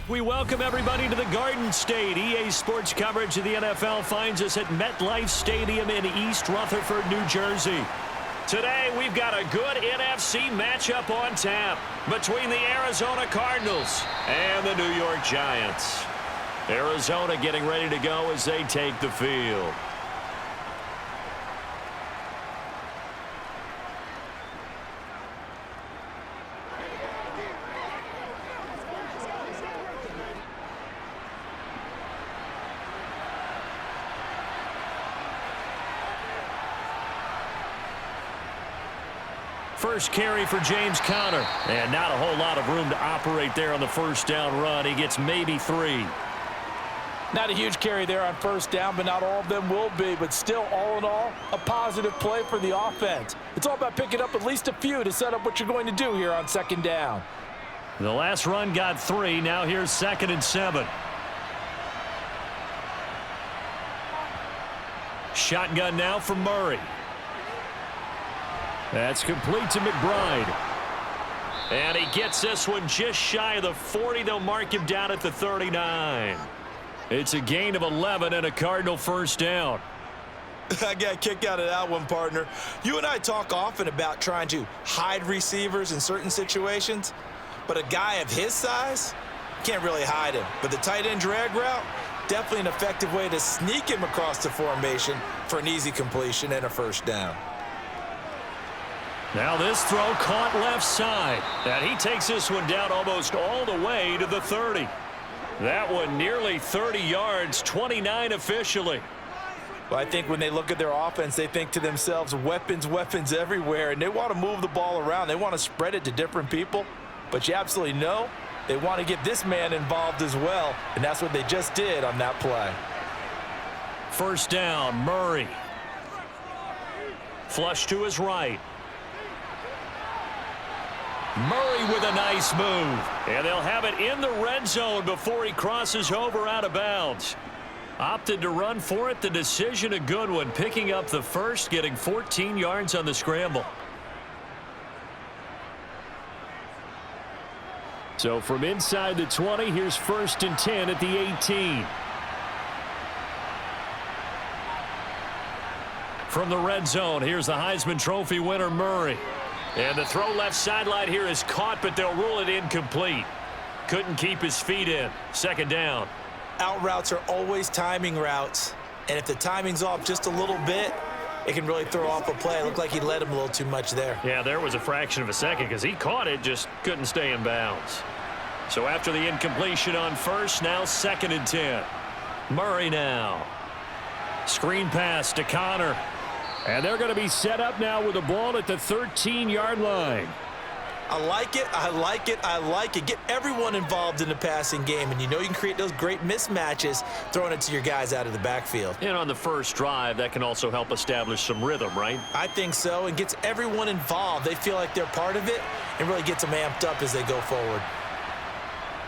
We welcome everybody to the Garden State. EA Sports coverage of the NFL finds us at MetLife Stadium in East Rutherford, New Jersey. Today, we've got a good NFC matchup on tap between the Arizona Cardinals and the New York Giants. Arizona getting ready to go as they take the field. First carry for James Conner. And not a whole lot of room to operate there on the first down run. He gets maybe 3. Not a huge carry there on first down, but not all of them will be. But still, all in all, a positive play for the offense. It's all about picking up at least a few to set up what you're going to do here on second down. The last run got 3. Now here's 2nd and 7. Shotgun now for Murray. That's complete to McBride. And he gets this one just shy of the 40. They'll mark him down at the 39. It's a gain of 11 and a Cardinal first down. I got a kick out of that one, partner. You and I talk often about trying to hide receivers in certain situations, but a guy of his size can't really hide him. But the tight end drag route, definitely an effective way to sneak him across the formation for an easy completion and a first down. Now this throw caught left side. And he takes this one down almost all the way to the 30. That one nearly 30 yards, 29 officially. Well, I think when they look at their offense, they think to themselves, weapons, weapons everywhere. And they want to move the ball around. They want to spread it to different people. But you absolutely know they want to get this man involved as well. And that's what they just did on that play. First down, Murray. Flush to his right. Murray with a nice move. And they'll have it in the red zone before he crosses over out of bounds. Opted to run for it. The decision a good one. Picking up the first, getting 14 yards on the scramble. So from inside the 20, here's 1st and 10 at the 18. From the red zone, here's the Heisman Trophy winner, Murray. And the throw left sideline here is caught, but they'll rule it incomplete. Couldn't keep his feet in. 2nd down. Out routes are always timing routes. And if the timing's off just a little bit, it can really throw off a play. It looked like he led him a little too much there. Yeah, there was a fraction of a second because he caught it, just couldn't stay in bounds. So after the incompletion on first, now 2nd and 10. Murray now. Screen pass to Conner. And they're going to be set up now with the ball at the 13-yard line. I like it. I like it. I like it. Get everyone involved in the passing game. And you know you can create those great mismatches throwing it to your guys out of the backfield. And on the first drive, that can also help establish some rhythm, right? I think so. And gets everyone involved. They feel like they're part of it and really gets them amped up as they go forward.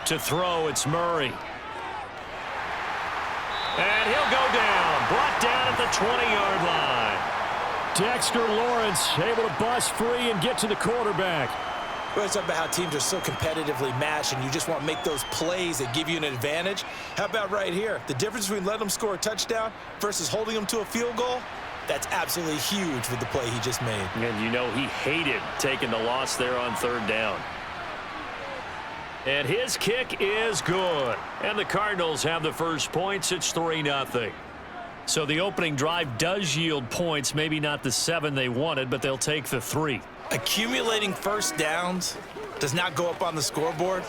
To throw, it's Murray. And he'll go down. Brought down at the 20-yard line. Dexter Lawrence able to bust free and get to the quarterback. We're talking about how teams are so competitively matched and you just want to make those plays that give you an advantage. How about right here? The difference between letting them score a touchdown versus holding them to a field goal, that's absolutely huge with the play he just made. And you know he hated taking the loss there on 3rd down. And his kick is good. And the Cardinals have the first points. It's 3-0. So the opening drive does yield points, maybe not the 7 they wanted, but they'll take the 3. Accumulating first downs does not go up on the scoreboard,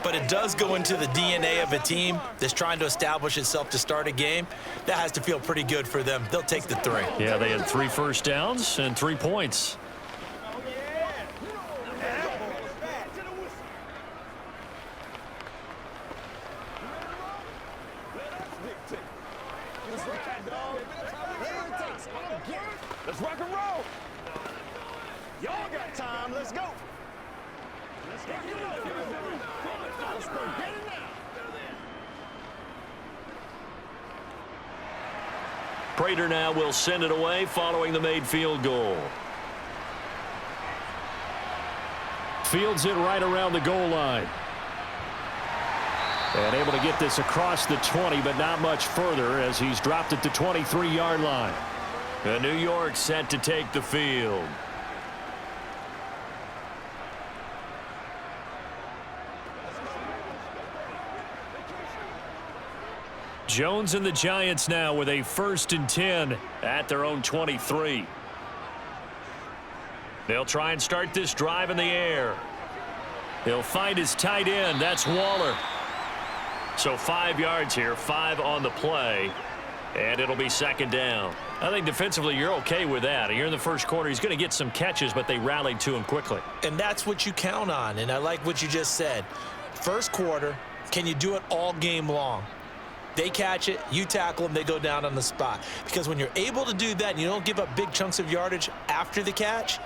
but it does go into the DNA of a team that's trying to establish itself to start a game. That has to feel pretty good for them. They'll take the 3. Yeah, they had 3 first downs and 3 points. Let's rock and roll. Y'all got time. Let's go. Let's go. Let's go. Get it now. Prater now will send it away following the made field goal. Fields it right around the goal line. And able to get this across the 20, but not much further as he's dropped it to 23-yard line. And New York set to take the field. Jones and the Giants now with a 1st and 10 at their own 23. They'll try and start this drive in the air. He'll find his tight end. That's Waller. So 5 yards here, 5 on the play, and it'll be 2nd down. I think defensively you're okay with that. You're in the first quarter. He's going to get some catches, but they rallied to him quickly. And that's what you count on, and I like what you just said. First quarter, can you do it all game long? They catch it, you tackle them, they go down on the spot. Because when you're able to do that and you don't give up big chunks of yardage after the catch,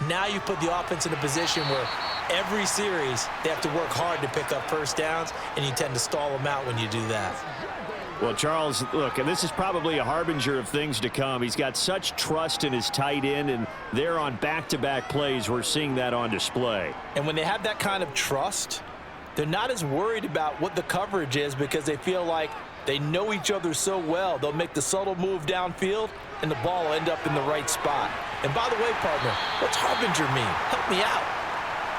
now you put the offense in a position where every series they have to work hard to pick up first downs, and you tend to stall them out when you do that. Well, Charles, look, and this is probably a harbinger of things to come. He's got such trust in his tight end, and they're on back-to-back plays. We're seeing that on display. And when they have that kind of trust, they're not as worried about what the coverage is because they feel like they know each other so well. They'll make the subtle move downfield, and the ball will end up in the right spot. And by the way, partner, what's harbinger mean? Help me out.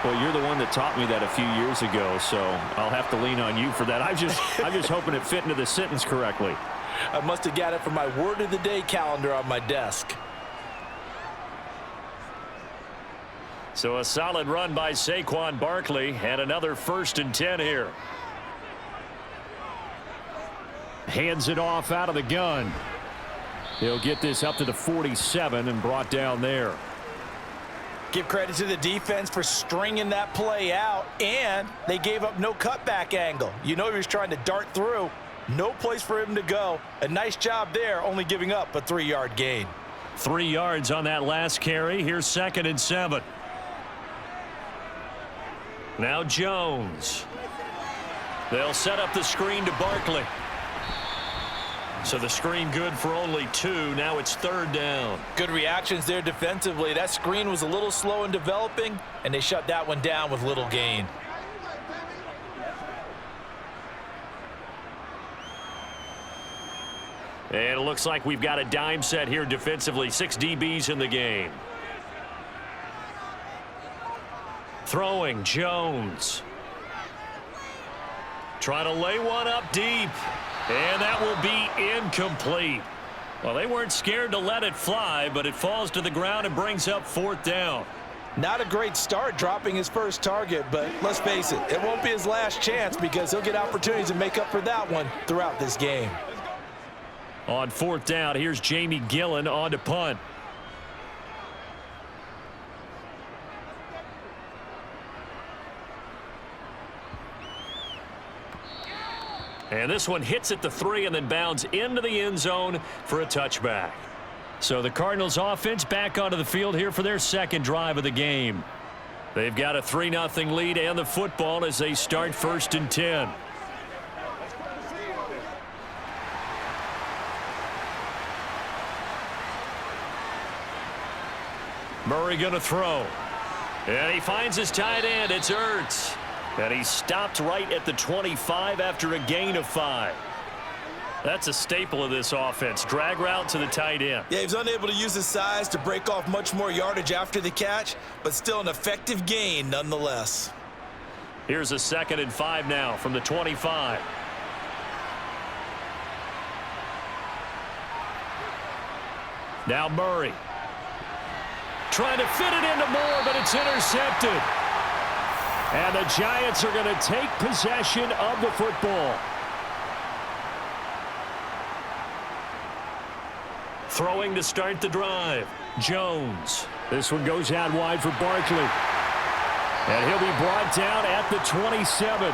Well, you're the one that taught me that a few years ago, so I'll have to lean on you for that. I'm just hoping it fit into the sentence correctly. I must have got it from my word of the day calendar on my desk. So a solid run by Saquon Barkley, and another 1st and 10 here. Hands it off out of the gun. He'll get this up to the 47 and brought down there. Give credit to the defense for stringing that play out, and they gave up no cutback angle. You know he was trying to dart through. No place for him to go. A nice job there, only giving up a 3-yard gain. 3 yards on that last carry. Here's 2nd and 7. Now Jones. They'll set up the screen to Barkley. So the screen good for only 2. Now it's 3rd down. Good reactions there defensively. That screen was a little slow in developing, and they shut that one down with little gain. And it looks like we've got a dime set here defensively. 6 DBs in the game. Throwing, Jones. Trying to lay one up deep. And that will be incomplete. Well, they weren't scared to let it fly, but it falls to the ground and brings up 4th down. Not a great start dropping his first target, but let's face it, it won't be his last chance because he'll get opportunities to make up for that one throughout this game. On 4th down, here's Jamie Gillen on to punt. And this one hits at the 3 and then bounds into the end zone for a touchback. So the Cardinals offense back onto the field here for their 2nd drive of the game. They've got a 3-0 lead and the football as they start 1st and 10. Murray going to throw. And he finds his tight end. It's Ertz. And he stopped right at the 25 after a gain of 5. That's a staple of this offense. Drag route to the tight end. Yeah, he was unable to use his size to break off much more yardage after the catch, but still an effective gain nonetheless. Here's a 2nd and 5 now from the 25. Now Murray. Trying to fit it into Moore, but it's intercepted. And the Giants are going to take possession of the football. Throwing to start the drive. Jones. This one goes out wide for Barkley. And he'll be brought down at the 27.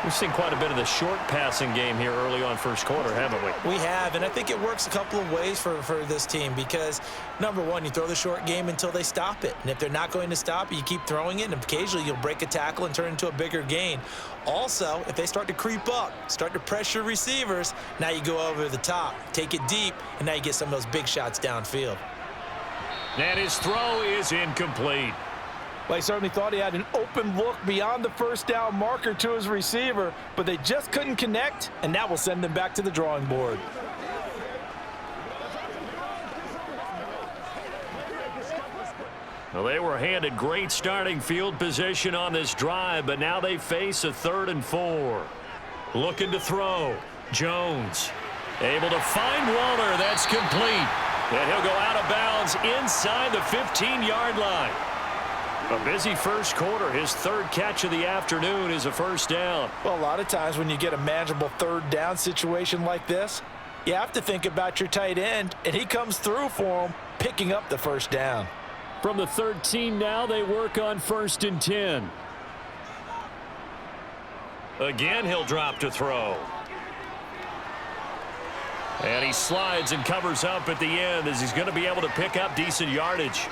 We've seen quite a bit of the short passing game here early on first quarter, haven't we? We have, and I think it works a couple of ways for this team because, number one, you throw the short game until they stop it. And if they're not going to stop it, you keep throwing it, and occasionally you'll break a tackle and turn it into a bigger gain. Also, if they start to creep up, start to pressure receivers, now you go over the top, take it deep, and now you get some of those big shots downfield. And his throw is incomplete. Well, he certainly thought he had an open look beyond the first down marker to his receiver, but they just couldn't connect, and that will send them back to the drawing board. Well, they were handed great starting field position on this drive, but now they face a 3rd and 4. Looking to throw. Jones able to find Waller. That's complete. And he'll go out of bounds inside the 15-yard line. A busy first quarter. His 3rd catch of the afternoon is a first down. Well, a lot of times when you get a manageable 3rd down situation like this, you have to think about your tight end, and he comes through for him, picking up the first down. From the 13 now, they work on 1st and 10. Again, he'll drop to throw. And he slides and covers up at the end as he's going to be able to pick up decent yardage.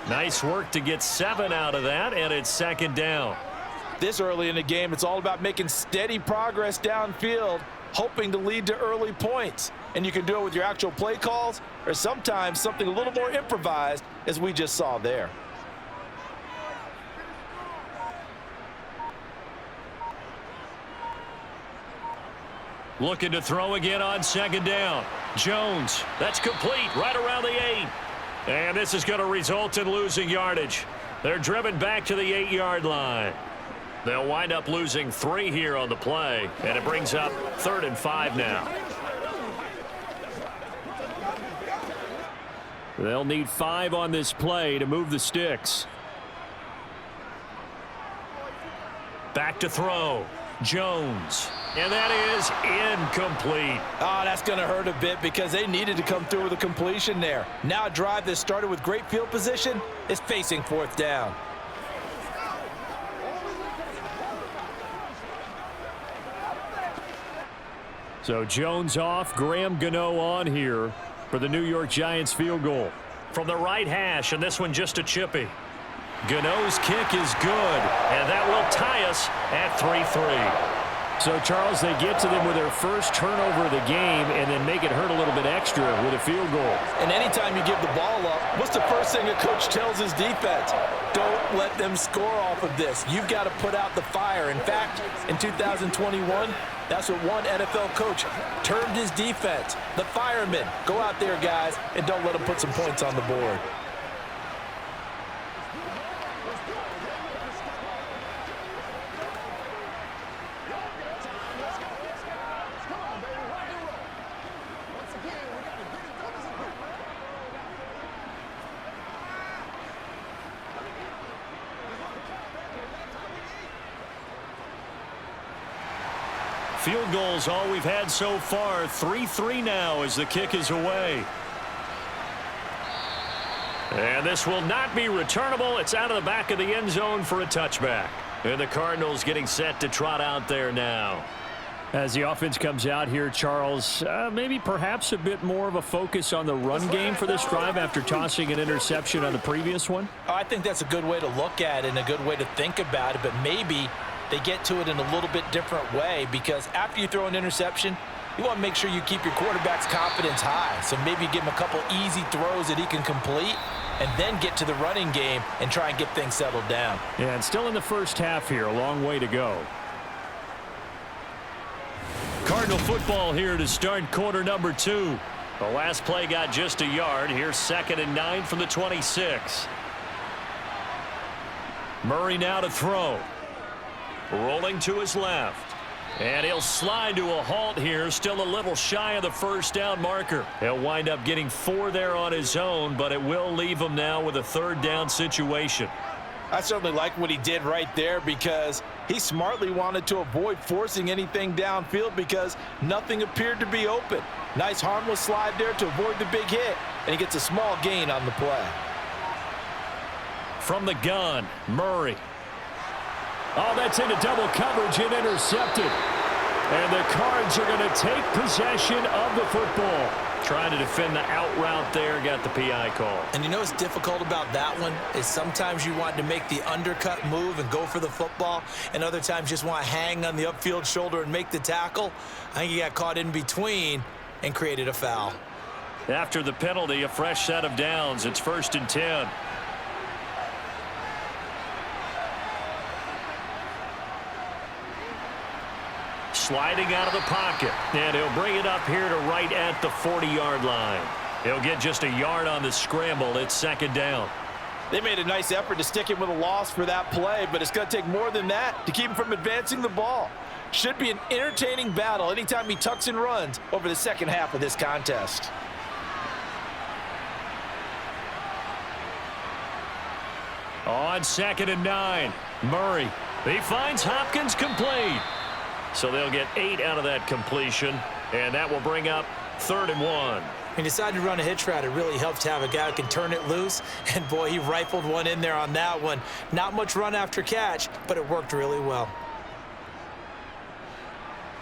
Nice work to get 7 out of that, and it's 2nd down. This early in the game, it's all about making steady progress downfield, hoping to lead to early points. And you can do it with your actual play calls or sometimes something a little more improvised, as we just saw there. Looking to throw again on 2nd down. Jones, that's complete right around the 8. And this is going to result in losing yardage. They're driven back to the 8-yard line. They'll wind up losing 3 here on the play, and it brings up 3rd and 5 now. They'll need 5 on this play to move the sticks. Back to throw. Jones. And that is incomplete. Oh, that's going to hurt a bit because they needed to come through with a completion there. Now a drive that started with great field position is facing 4th down. So Jones off, Graham Gano on here for the New York Giants field goal. From the right hash, and this one just a chippy. Gano's kick is good, and that will tie us at 3-3. So, Charles, they get to them with their first turnover of the game and then make it hurt a little bit extra with a field goal. And anytime you give the ball up, what's the first thing a coach tells his defense? Don't let them score off of this. You've got to put out the fire. In fact, in 2021, that's what one NFL coach termed his defense. The firemen. Go out there, guys, and don't let them put some points on the board. Field goals all we've had so far. 3-3 now as the kick is away. And this will not be returnable. It's out of the back of the end zone for a touchback. And the Cardinals getting set to trot out there now. As the offense comes out here, Charles, maybe perhaps a bit more of a focus on the run game for this drive after tossing an interception on the previous one? Oh, I think that's a good way to look at it and a good way to think about it, but maybe they get to it in a little bit different way because after you throw an interception, you want to make sure you keep your quarterback's confidence high. So maybe give him a couple easy throws that he can complete and then get to the running game and try and get things settled down. Yeah, and still in the first half here, a long way to go. Cardinal football here to start quarter number 2. The last play got just a yard. Here's 2nd and 9 from the 26. Murray now to throw. Rolling to his left. And he'll slide to a halt here. Still a little shy of the first down marker. He'll wind up getting 4 there on his own, but it will leave him now with a 3rd down situation. I certainly like what he did right there because he smartly wanted to avoid forcing anything downfield because nothing appeared to be open. Nice harmless slide there to avoid the big hit, and he gets a small gain on the play. From the gun, Murray. Oh, that's into double coverage and intercepted. And the Cards are going to take possession of the football. Trying to defend the out route there, got the PI call. And you know what's difficult about that one is sometimes you want to make the undercut move and go for the football, and other times just want to hang on the upfield shoulder and make the tackle. I think he got caught in between and created a foul. After the penalty, a fresh set of downs. It's 1st and 10. sliding out of the pocket. And he'll bring it up here to right at the 40-yard line. He'll get just a yard on the scramble. It's second down. They made a nice effort to stick him with a loss for that play, but it's going to take more than that to keep him from advancing the ball. Should be an entertaining battle anytime he tucks and runs over the second half of this contest. On 2nd and 9, Murray. He finds Hopkins complete. So they'll get 8 out of that completion, and that will bring up 3rd and 1. He decided to run a hitch route. It really helps to have a guy who can turn it loose. And, boy, he rifled one in there on that one. Not much run after catch, but it worked really well.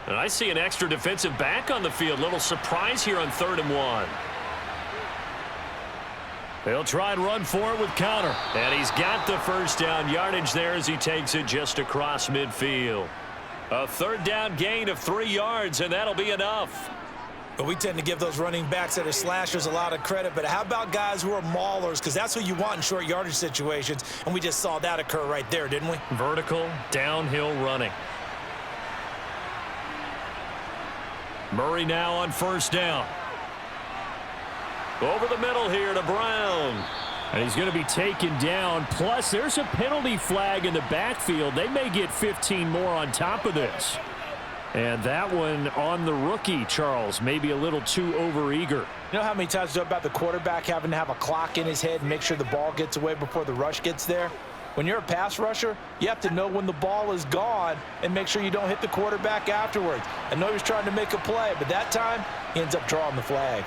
And I see an extra defensive back on the field. Little surprise here on 3rd and 1. They'll try and run for it with Counter. And he's got the first down yardage there as he takes it just across midfield. A 3rd down gain of 3 yards, and that'll be enough. But we tend to give those running backs that are slashers a lot of credit. But how about guys who are maulers? Because that's what you want in short yardage situations. And we just saw that occur right there, didn't we? Vertical, downhill running. Murray now on 1st down. Over the middle here to Brown. And he's going to be taken down. Plus, there's a penalty flag in the backfield. They may get 15 more on top of this. And that one on the rookie, Charles, maybe a little too overeager. You know how many times we talk about the quarterback having to have a clock in his head and make sure the ball gets away before the rush gets there? When you're a pass rusher, you have to know when the ball is gone and make sure you don't hit the quarterback afterwards. I know he was trying to make a play, but that time he ends up drawing the flag.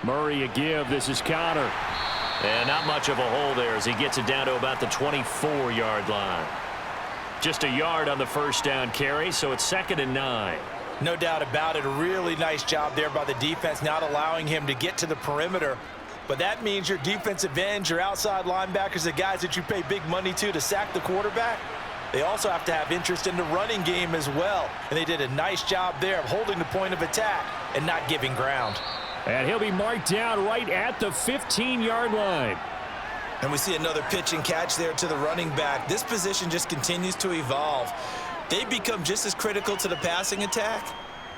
Murray a give. This is Counter. And not much of a hole there as he gets it down to about the 24-yard line. Just a yard on the 1st down carry, so it's 2nd and 9. No doubt about it. A really nice job there by the defense, not allowing him to get to the perimeter. But that means your defensive ends, your outside linebackers, the guys that you pay big money to sack the quarterback, they also have to have interest in the running game as well. And they did a nice job there of holding the point of attack and not giving ground. And he'll be marked down right at the 15-yard line. And we see another pitch and catch there to the running back. This position just continues to evolve. They become just as critical to the passing attack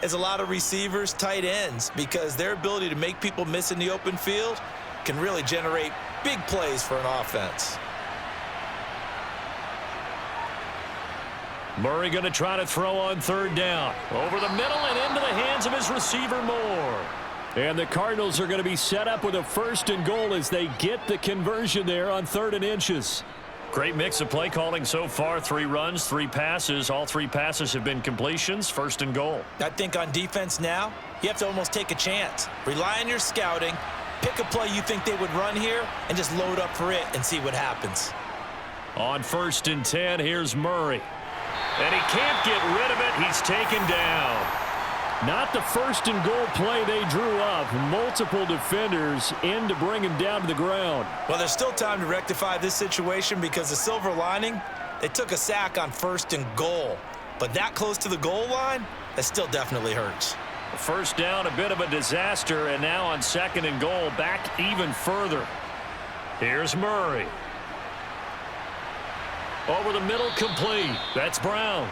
as a lot of receivers, tight ends, because their ability to make people miss in the open field can really generate big plays for an offense. Murray going to try to throw on 3rd down. Over the middle and into the hands of his receiver, Moore. And the Cardinals are going to be set up with a 1st and goal as they get the conversion there on 3rd and inches. Great mix of play calling so far. 3 runs, 3 passes. All 3 passes have been completions. 1st and goal. I think on defense now, you have to almost take a chance. Rely on your scouting. Pick a play you think they would run here and just load up for it and see what happens. On 1st and 10, here's Murray. And he can't get rid of it. He's taken down. Not the 1st and goal play they drew up. Multiple defenders in to bring him down to the ground. Well, there's still time to rectify this situation because the silver lining, they took a sack on 1st and goal. But that close to the goal line, that still definitely hurts. 1st down, a bit of a disaster, and now on 2nd and goal, back even further. Here's Murray. Over the middle, complete. That's Brown.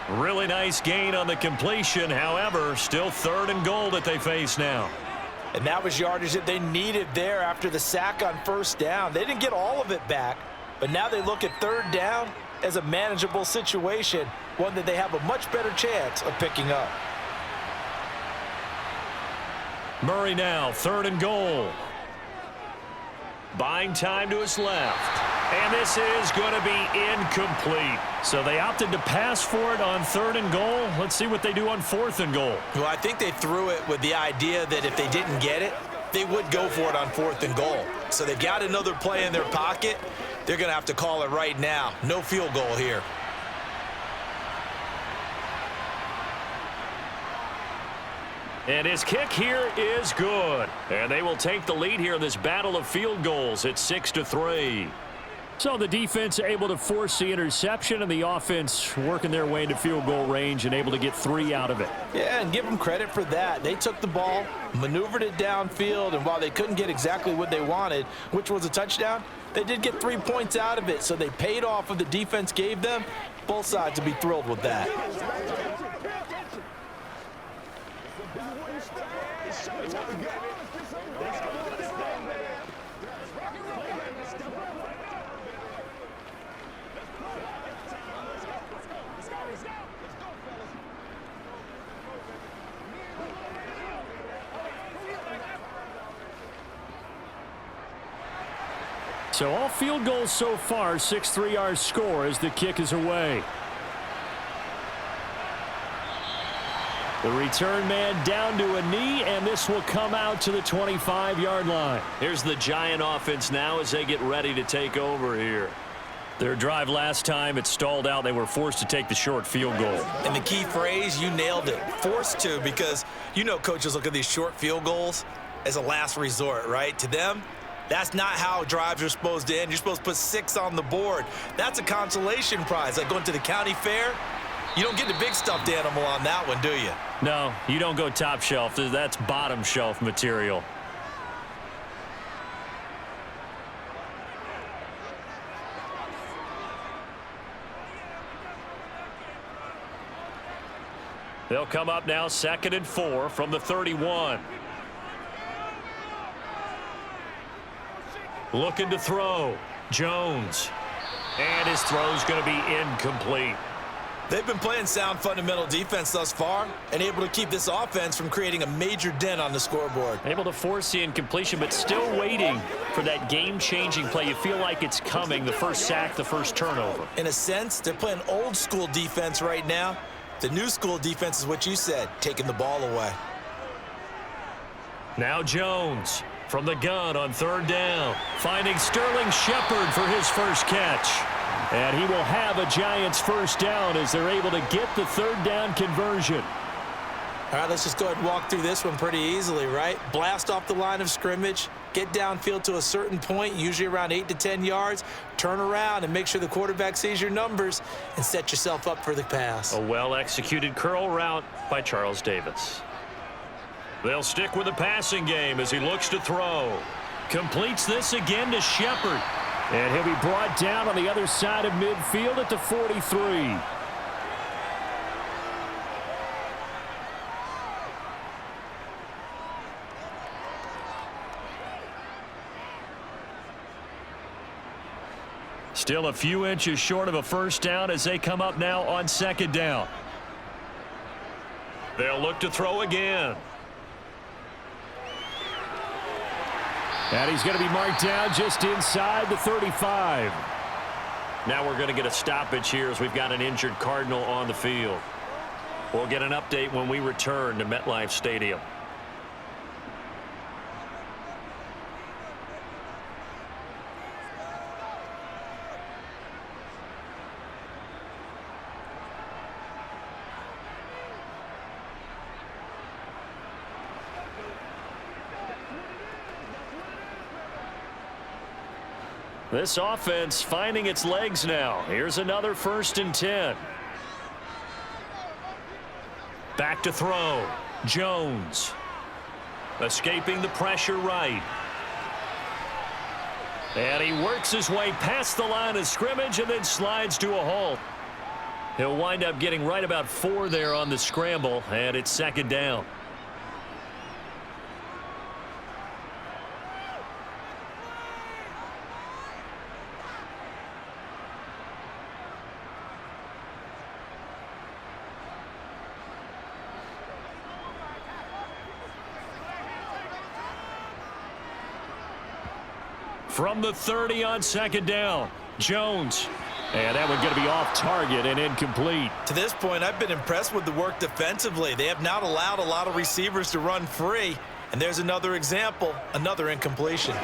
Really nice gain on the completion. However, still 3rd and goal that they face now. And that was yardage that they needed there after the sack on 1st down. They didn't get all of it back, but now they look at 3rd down as a manageable situation, one that they have a much better chance of picking up. Murray now, 3rd and goal. Buying time to his left. And this is going to be incomplete. So they opted to pass for it on 3rd and goal. Let's see what they do on 4th and goal. Well, I think they threw it with the idea that if they didn't get it, they would go for it on 4th and goal. So they've got another play in their pocket. They're going to have to call it right now. No field goal here. And his kick here is good. And they will take the lead here in this battle of field goals at 6-3. So the defense able to force the interception, and the offense working their way into field goal range and able to get 3 out of it. Yeah, and give them credit for that. They took the ball, maneuvered it downfield, and while they couldn't get exactly what they wanted, which was a touchdown, they did get 3 points out of it. So they paid off what the defense gave them, Both sides will be thrilled with that. So all field goals so far, 6-3 our score as the kick is away. The return man down to a knee, and this will come out to the 25-yard line. Here's the Giant offense now as they get ready to take over here. Their drive last time, it stalled out. They were forced to take the short field goal. And the key phrase, you nailed it, forced to, because you know coaches look at these short field goals as a last resort, right? To them, that's not how drives are supposed to end. You're supposed to put 6 on the board. That's a consolation prize. Like going to the county fair, you don't get the big stuffed animal on that one, do you? No, you don't go top shelf. That's bottom shelf material. They'll come up now 2nd and 4 from the 31. Looking to throw. Jones. And his throw's going to be incomplete. They've been playing sound fundamental defense thus far and able to keep this offense from creating a major dent on the scoreboard. Able to force the incompletion, but still waiting for that game-changing play. You feel like it's coming, the first sack, the first turnover. In a sense, they're playing old-school defense right now. The new-school defense is what you said, taking the ball away. Now Jones from the gun on 3rd down, finding Sterling Shepard for his first catch. And he will have a Giants first down as they're able to get the 3rd down conversion. All right, let's just go ahead and walk through this one pretty easily, right? Blast off the line of scrimmage, get downfield to a certain point, usually around 8 to 10 yards, turn around and make sure the quarterback sees your numbers and set yourself up for the pass. A well-executed curl route by Charles Davis. They'll stick with the passing game as he looks to throw. Completes this again to Shepard. And he'll be brought down on the other side of midfield at the 43. Still a few inches short of a first down as they come up now on 2nd down. They'll look to throw again. And he's going to be marked down just inside the 35. Now we're going to get a stoppage here as we've got an injured Cardinal on the field. We'll get an update when we return to MetLife Stadium. This offense finding its legs now. Here's another 1st and 10. Back to throw. Jones. Escaping the pressure right. And he works his way past the line of scrimmage and then slides to a halt. He'll wind up getting right about 4 there on the scramble, and it's 2nd down. From the 30 on 2nd down, Jones. And that one going to be off target and incomplete. To this point, I've been impressed with the work defensively. They have not allowed a lot of receivers to run free. And there's another example, another incompletion.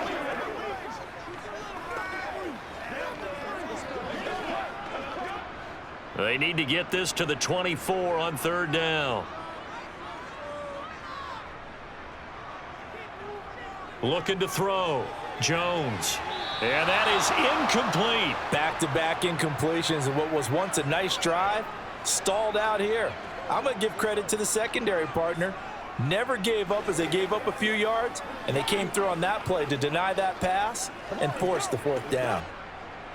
They need to get this to the 24 on 3rd down. Looking to throw. Jones. And that is incomplete. Back-to-back incompletions and what was once a nice drive stalled out here. I'm going to give credit to the secondary partner. Never gave up as they gave up a few yards, and they came through on that play to deny that pass and force the 4th down.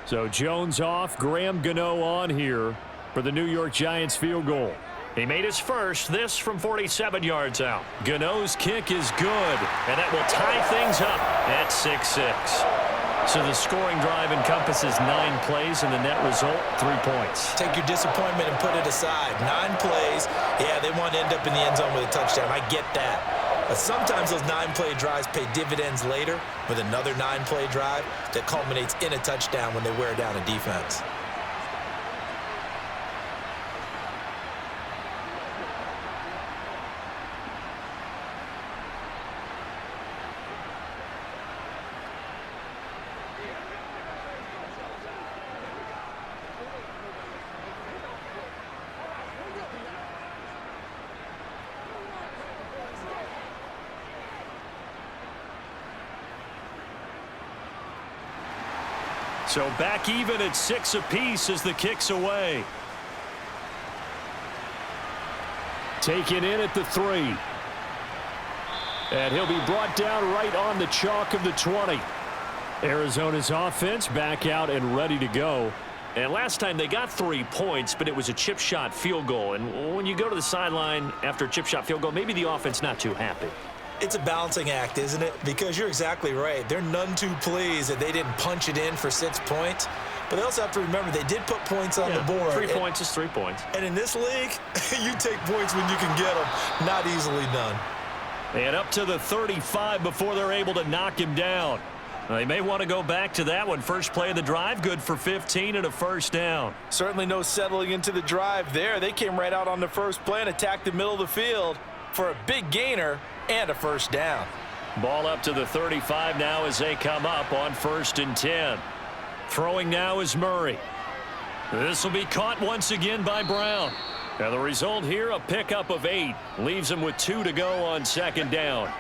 So Jones off, Graham Gano on here. for the New York Giants field goal. He made his first, this from 47 yards out. Gano's kick is good, and that will tie things up at 6-6. So the scoring drive encompasses 9 plays, and the net result, 3 points. Take your disappointment and put it aside. 9 plays. Yeah, they want to end up in the end zone with a touchdown. I get that. But sometimes those 9-play drives pay dividends later with another 9-play drive that culminates in a touchdown when they wear down a defense. So back even at 6 apiece as the kick's away. Taken in at the 3. And he'll be brought down right on the chalk of the 20. Arizona's offense back out and ready to go. And last time they got 3 points, but it was a chip shot field goal. And when you go to the sideline after a chip shot field goal, maybe the offense not too happy. It's a balancing act, isn't it? Because you're exactly right. They're none too pleased that they didn't punch it in for 6 points. But they also have to remember they did put points on the board. 3 points is 3 points. And in this league, you take points when you can get them. Not easily done. And up to the 35 before they're able to knock him down. They may want to go back to that one. First play of the drive, good for 15 and a first down. Certainly no settling into the drive there. They came right out on the first play and attacked the middle of the field for a big gainer and a first down. Ball up to the 35 now as they come up on 1st and 10. Throwing now is Murray. This will be caught once again by Brown. And the result here, a pickup of 8. Leaves him with 2 to go on 2nd down.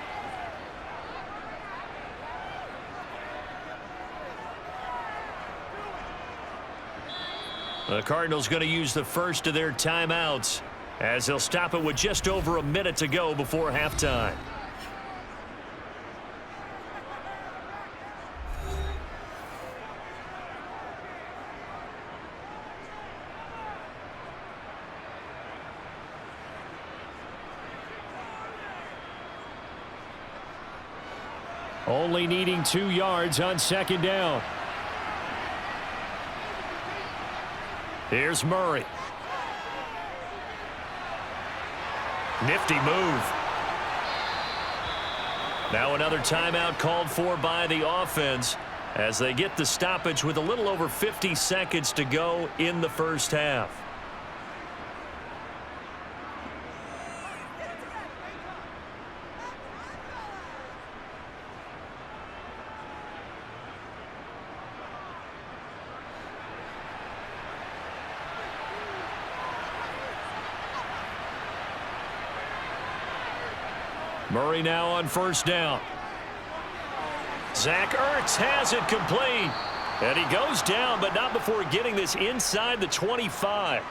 The Cardinals going to use the first of their timeouts, as they'll stop it with just over a minute to go before halftime. Only needing 2 yards on 2nd down. Here's Murray. Nifty move. Now another timeout called for by the offense as they get the stoppage with a little over 50 seconds to go in the first half. Murray now on 1st down. Zach Ertz has it complete. And he goes down, but not before getting this inside the 25.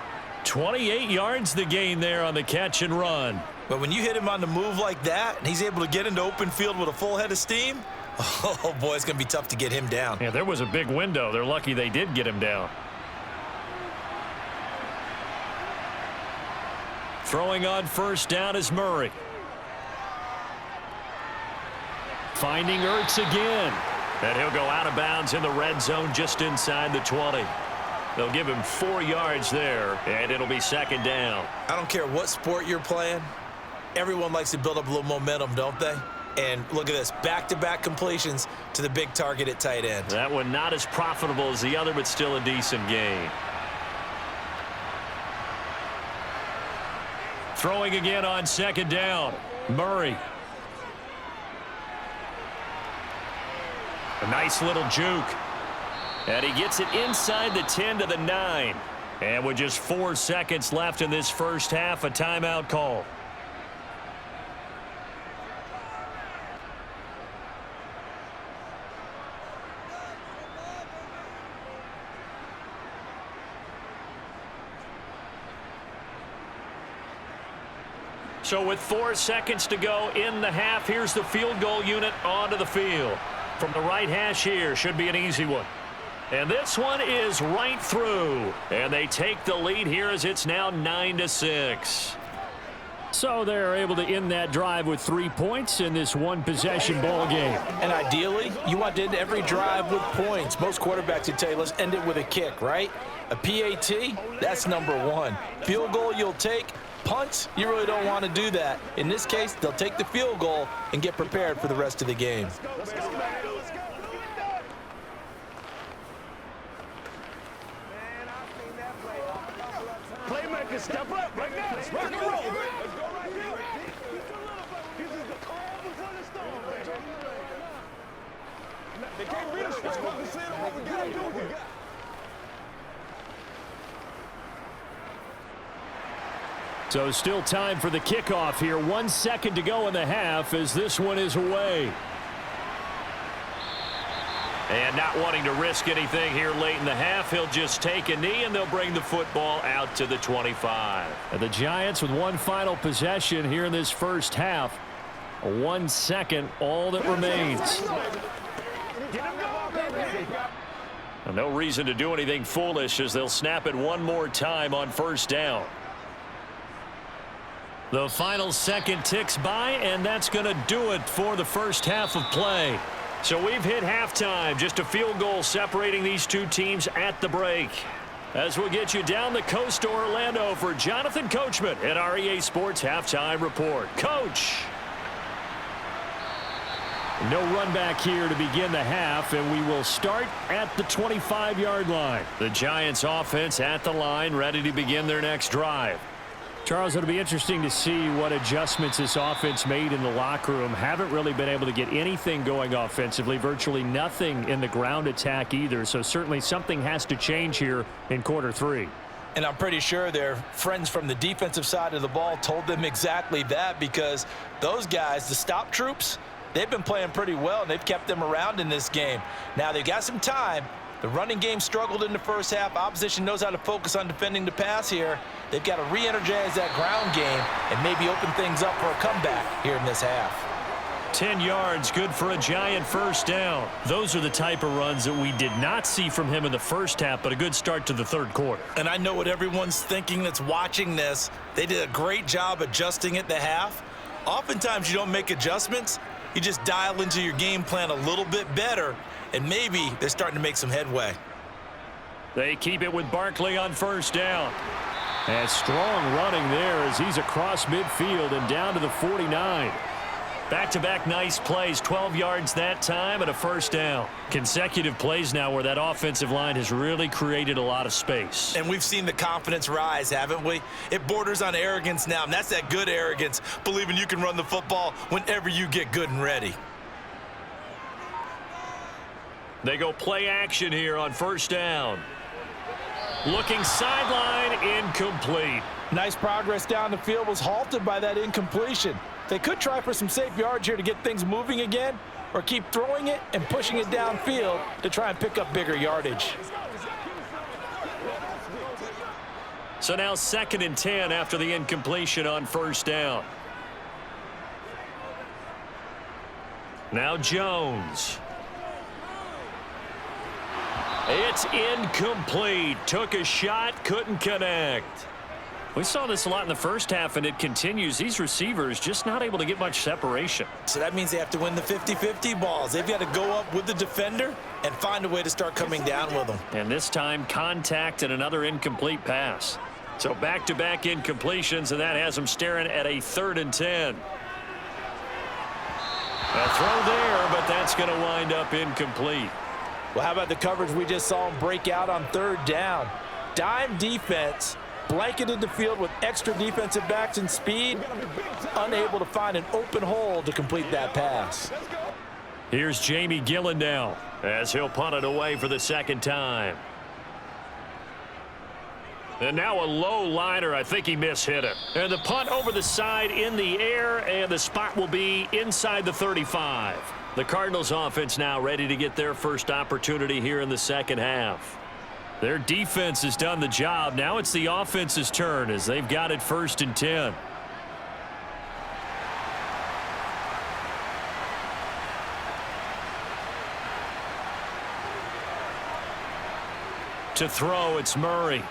28 yards the gain there on the catch and run. But when you hit him on the move like that, and he's able to get into open field with a full head of steam, oh boy, it's going to be tough to get him down. Yeah, there was a big window. They're lucky they did get him down. Throwing on 1st down is Murray. Finding Ertz again. And he'll go out of bounds in the red zone just inside the 20. They'll give him 4 yards there, and it'll be 2nd down. I don't care what sport you're playing. Everyone likes to build up a little momentum, don't they? And look at this, back-to-back completions to the big target at tight end. That one not as profitable as the other, but still a decent gain. Throwing again on 2nd down. Murray. A nice little juke. And he gets it inside the 10 to the 9. And with just 4 seconds left in this first half, a timeout call. So with 4 seconds to go in the half, here's the field goal unit onto the field. From the right hash here, should be an easy one. And this one is right through. And they take the lead here as it's now 9-6. So they're able to end that drive with 3 points in this one-possession ball game. And ideally, you want to end every drive with points. Most quarterbacks would tell you, let's end it with a kick, right? A PAT, that's number one. Field goal you'll take. Punts, you really don't want to do that. In this case, they'll take the field goal and get prepared for the rest of the game. Playmakers, step up right now. Let's rock and roll. Let's go right here. This is the calm before the storm, baby. They can't beat us. Let's focus in on what we got to do here. So still time for the kickoff here. 1 second to go in the half as this one is away. And not wanting to risk anything here late in the half, he'll just take a knee and they'll bring the football out to the 25. And the Giants with one final possession here in this first half. 1 second, all that remains. And no reason to do anything foolish as they'll snap it one more time on first down. The final second ticks by, and that's going to do it for the first half of play. So we've hit halftime, just a field goal separating these two teams at the break. As we'll get you down the coast to Orlando for Jonathan Coachman at our EA Sports Halftime Report. Coach! No run back here to begin the half, and we will start at the 25-yard line. The Giants offense at the line, ready to begin their next drive. Charles, it'll be interesting to see what adjustments this offense made in the locker room. Haven't really been able to get anything going offensively, virtually nothing in the ground attack either. So certainly something has to change here in quarter three. And I'm pretty sure their friends from the defensive side of the ball told them exactly that, because those guys, the stop troops, they've been playing pretty well, and they've kept them around in this game. Now they've got some time. The running game struggled in the first half. Opposition knows how to focus on defending the pass here. They've got to re-energize that ground game and maybe open things up for a comeback here in this half. 10 yards, good for a Giant first down. Those are the type of runs that we did not see from him in the first half, but a good start to the third quarter. And I know what everyone's thinking that's watching this. They did a great job adjusting at the half. Oftentimes you don't make adjustments. You just dial into your game plan a little bit better, and maybe they're starting to make some headway. They keep it with Barkley on first down. And strong running there as he's across midfield and down to the 49. Back-to-back nice plays, 12 yards that time and a first down. Consecutive plays now where that offensive line has really created a lot of space. And we've seen the confidence rise, haven't we? It borders on arrogance now, and that's that good arrogance, believing you can run the football whenever you get good and ready. They go play action here on first down. Looking sideline, incomplete. Nice progress down the field, was halted by that incompletion. They could try for some safe yards here to get things moving again, or keep throwing it and pushing it downfield to try and pick up bigger yardage. So now 2nd and 10 after the incompletion on first down. Now Jones. It's incomplete. Took a shot, couldn't connect. We saw this a lot in the first half, and it continues. These receivers just not able to get much separation. So that means they have to win the 50-50 balls. They've got to go up with the defender and find a way to start coming down with them. And this time, contact and another incomplete pass. So back-to-back incompletions, and that has them staring at a 3rd and 10. A throw there, but that's going to wind up incomplete. Well, how about the coverage we just saw him break out on 3rd down? Dime defense, blanketed the field with extra defensive backs and speed, unable to find an open hole to complete that pass. Here's Jamie Gillen now as he'll punt it away for the 2nd time. And now a low liner. I think he mishit it. And the punt over the side in the air, and the spot will be inside the 35. The Cardinals offense now ready to get their first opportunity here in the second half. Their defense has done the job. Now it's the offense's turn as they've got it 1st and 10. To throw, it's Murray.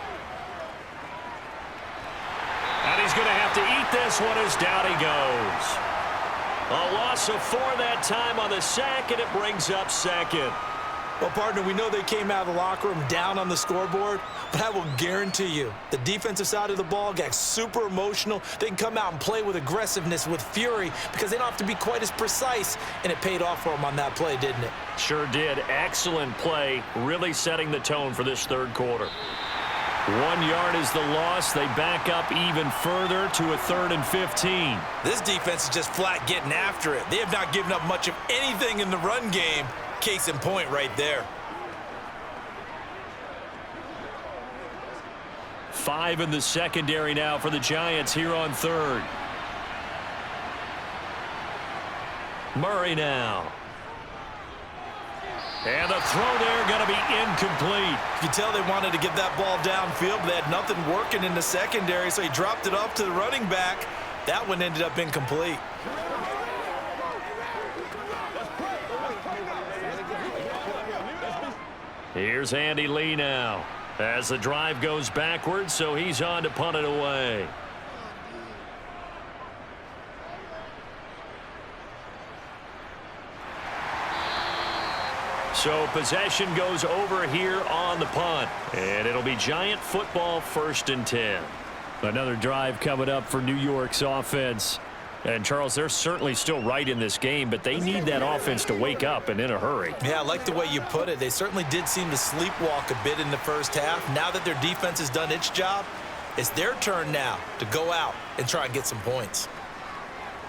And he's going to have to eat this one as down he goes. A loss of 4 that time on the sack, and it brings up second. Well, partner, we know they came out of the locker room down on the scoreboard, but I will guarantee you the defensive side of the ball got super emotional. They can come out and play with aggressiveness, with fury, because they don't have to be quite as precise, and it paid off for them on that play, didn't it? Sure did. Excellent play, really setting the tone for this third quarter. 1 yard is the loss. They back up even further to a 3rd and 15. This defense is just flat getting after it. They have not given up much of anything in the run game. Case in point right there. 5 in the secondary now for the Giants here on 3rd. Murray now. And the throw there going to be incomplete. You can tell they wanted to get that ball downfield, but they had nothing working in the secondary, so he dropped it off to the running back. That one ended up incomplete. Here's Andy Lee now as the drive goes backwards, so he's on to punt it away. So possession goes over here on the punt, and it'll be Giant football 1st and 10. Another drive coming up for New York's offense. And, Charles, they're certainly still right in this game, but they need that offense to wake up and in a hurry. Yeah, I like the way you put it. They certainly did seem to sleepwalk a bit in the first half. Now that their defense has done its job, it's their turn now to go out and try and get some points.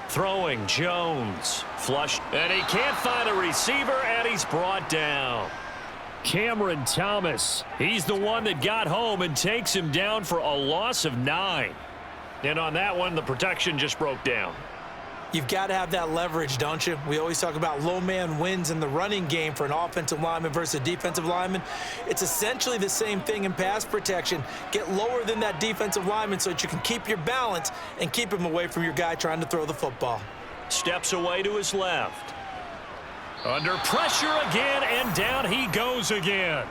Throwing, Jones. Flushed, and he can't find a receiver, and he's brought down. Cameron Thomas. He's the one that got home and takes him down for a loss of 9. And on that one, the protection just broke down. You've got to have that leverage, don't you? We always talk about low man wins in the running game for an offensive lineman versus a defensive lineman. It's essentially the same thing in pass protection. Get lower than that defensive lineman so that you can keep your balance and keep him away from your guy trying to throw the football. Steps away to his left. Under pressure again, and down he goes again.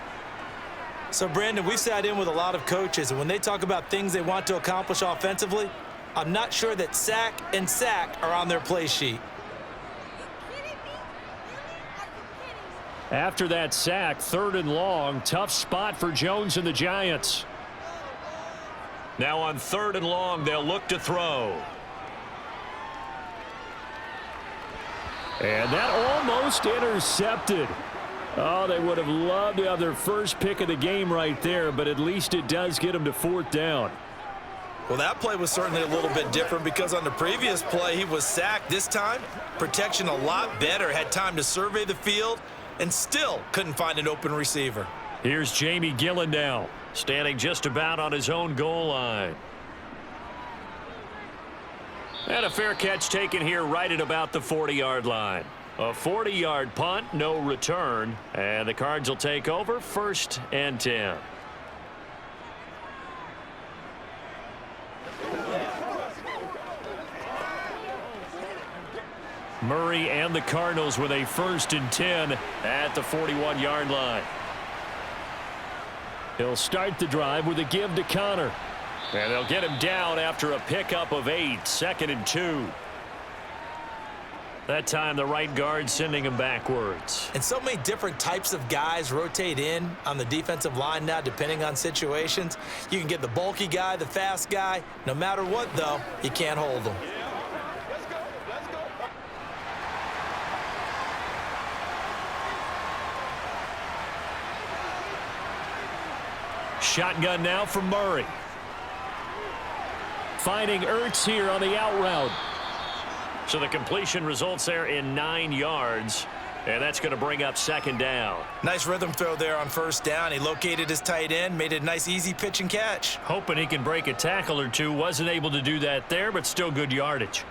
So, Brandon, we've sat in with a lot of coaches, and when they talk about things they want to accomplish offensively, I'm not sure that sack and sack are on their play sheet. After that sack, 3rd and long, tough spot for Jones and the Giants. Now on 3rd and long, they'll look to throw. And that almost intercepted. Oh, they would have loved to have their first pick of the game right there, but at least it does get them to 4th down. Well, that play was certainly a little bit different because on the previous play, he was sacked. This time, protection a lot better, had time to survey the field, and still couldn't find an open receiver. Here's Jamie Gillen now, standing just about on his own goal line. And a fair catch taken here right at about the 40-yard line. A 40-yard punt, no return, and the Cards will take over 1st and 10. Murray and the Cardinals with a 1st and 10 at the 41-yard line. He'll start the drive with a give to Connor. And they'll get him down after a pickup of 8, 2nd and 2. That time the right guard sending him backwards. And so many different types of guys rotate in on the defensive line now depending on situations. You can get the bulky guy, the fast guy. No matter what, though, you can't hold them. Shotgun now from Murray. Finding Ertz here on the out route. So the completion results there in 9 yards. And that's going to bring up 2nd down. Nice rhythm throw there on 1st down. He located his tight end, made it a nice easy pitch and catch. Hoping he can break a tackle or two. Wasn't able to do that there, but still good yardage.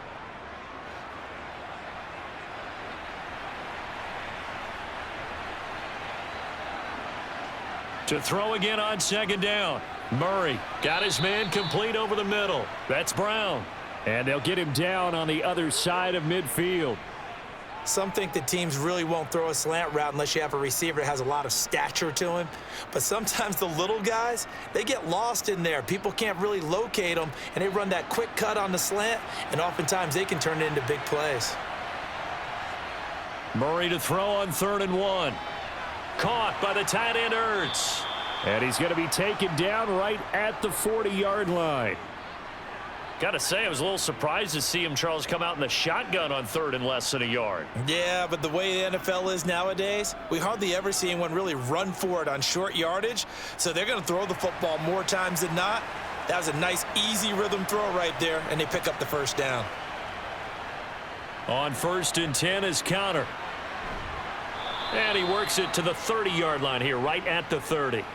To throw again on 2nd down. Murray got his man complete over the middle. That's Brown. And they'll get him down on the other side of midfield. Some think that teams really won't throw a slant route unless you have a receiver that has a lot of stature to him. But sometimes the little guys, they get lost in there. People can't really locate them, and they run that quick cut on the slant, and oftentimes they can turn it into big plays. Murray to throw on 3rd and 1. Caught by the tight end Ertz. And he's going to be taken down right at the 40-yard line. Got to say, I was a little surprised to see him, Charles, come out in the shotgun on 3rd and less than a yard. Yeah, but the way the NFL is nowadays, we hardly ever see anyone really run for it on short yardage. So they're going to throw the football more times than not. That was a nice, easy rhythm throw right there, and they pick up the first down. On 1st and 10 is Counter. And he works it to the 30-yard line here, right at the 30.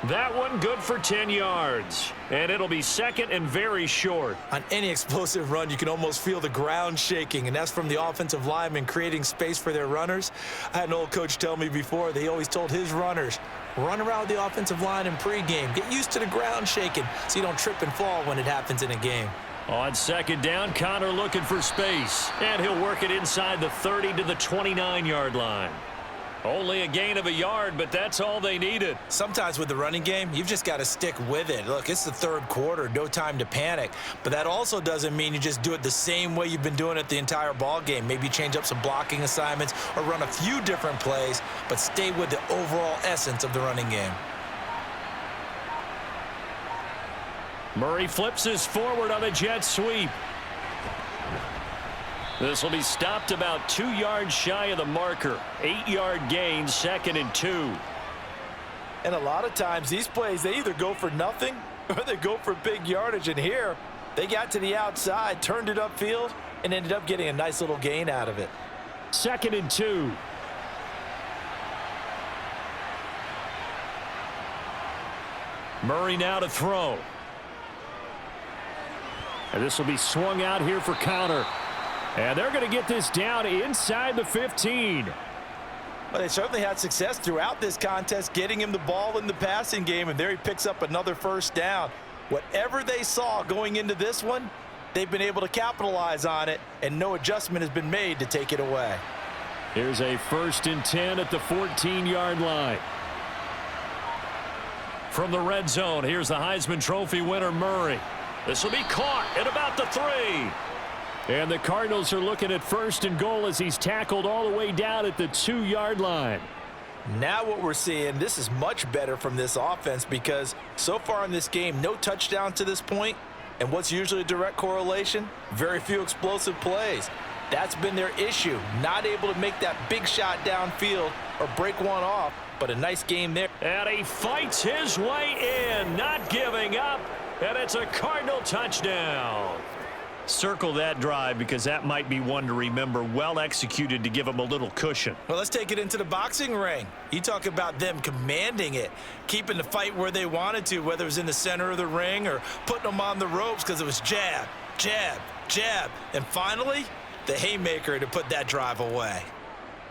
That one good for 10 yards. And it'll be 2nd and very short. On any explosive run, you can almost feel the ground shaking, and that's from the offensive linemen creating space for their runners. I had an old coach tell me before, they always told his runners, run around the offensive line in pregame. Get used to the ground shaking so you don't trip and fall when it happens in a game. On 2nd down, Connor looking for space. And he'll work it inside the 30 to the 29-yard line. Only a gain of a yard, but that's all they needed. Sometimes with the running game, you've just got to stick with it. Look, it's the 3rd quarter, no time to panic. But that also doesn't mean you just do it the same way you've been doing it the entire ball game. Maybe change up some blocking assignments or run a few different plays, but stay with the overall essence of the running game. Murray flips his forward on a jet sweep. This will be stopped about 2 yards shy of the marker. 8-yard gain, 2nd and 2. And a lot of times these plays, they either go for nothing or they go for big yardage. And here, they got to the outside, turned it upfield, and ended up getting a nice little gain out of it. 2nd and 2. Murray now to throw. And this will be swung out here for Counter. And they're going to get this down inside the 15. Well, they certainly had success throughout this contest, getting him the ball in the passing game, and there he picks up another first down. Whatever they saw going into this one, they've been able to capitalize on it, and no adjustment has been made to take it away. Here's a 1st and 10 at the 14-yard line. From the red zone, here's the Heisman Trophy winner, Murray. This will be caught at about the 3. And the Cardinals are looking at 1st and goal as he's tackled all the way down at the 2-yard line. Now what we're seeing, this is much better from this offense because so far in this game, no touchdown to this point. And what's usually a direct correlation? Very few explosive plays. That's been their issue, not able to make that big shot downfield or break one off, but a nice game there. And he fights his way in, not giving up, and it's a Cardinal touchdown. Circle that drive because that might be one to remember. Well executed to give him a little cushion. Well, let's take it into the boxing ring. You talk about them commanding it, keeping the fight where they wanted to, whether it was in the center of the ring or putting them on the ropes because it was jab, jab, jab. And finally, the haymaker to put that drive away.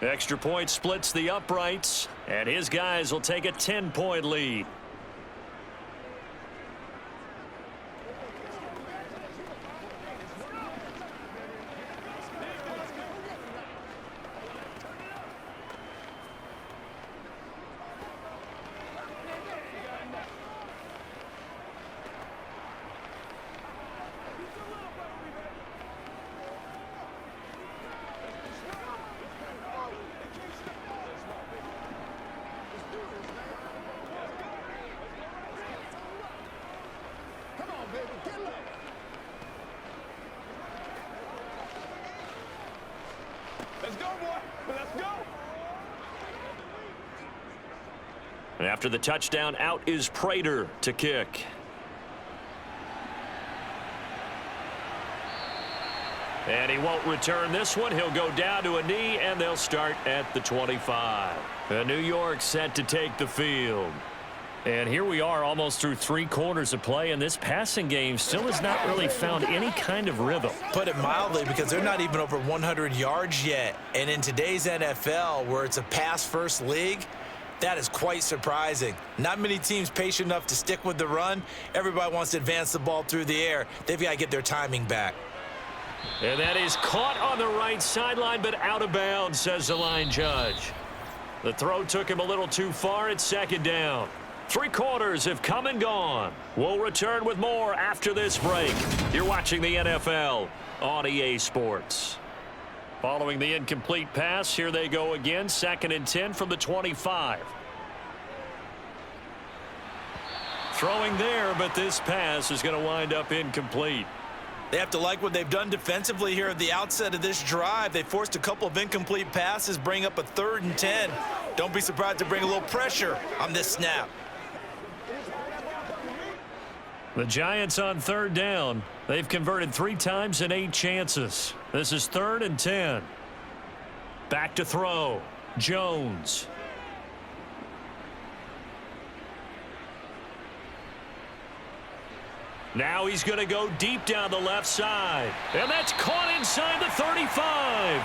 Extra point splits the uprights, and his guys will take a 10-point lead. Let's go, boy. Let's go. And after the touchdown, out is Prater to kick. And he won't return this one. He'll go down to a knee, and they'll start at the 25. The New York set to take the field. And here we are almost through 3 quarters of play, and this passing game still has not really found any kind of rhythm. Put it mildly, because they're not even over 100 yards yet. And in today's NFL, where it's a pass-first league, that is quite surprising. Not many teams patient enough to stick with the run. Everybody wants to advance the ball through the air. They've got to get their timing back. And that is caught on the right sideline, but out of bounds, says the line judge. The throw took him a little too far. It's second down. 3 quarters have come and gone. We'll return with more after this break. You're watching the NFL on EA Sports. Following the incomplete pass, here they go again. 2nd and 10 from the 25. Throwing there, but this pass is going to wind up incomplete. They have to like what they've done defensively here at the outset of this drive. They forced a couple of incomplete passes, bring up a 3rd and 10. Don't be surprised to bring a little pressure on this snap. The Giants on 3rd down. They've converted 3 times in 8 chances. This is 3rd and 10. Back to throw. Jones. Now he's going to go deep down the left side. And that's caught inside the 35.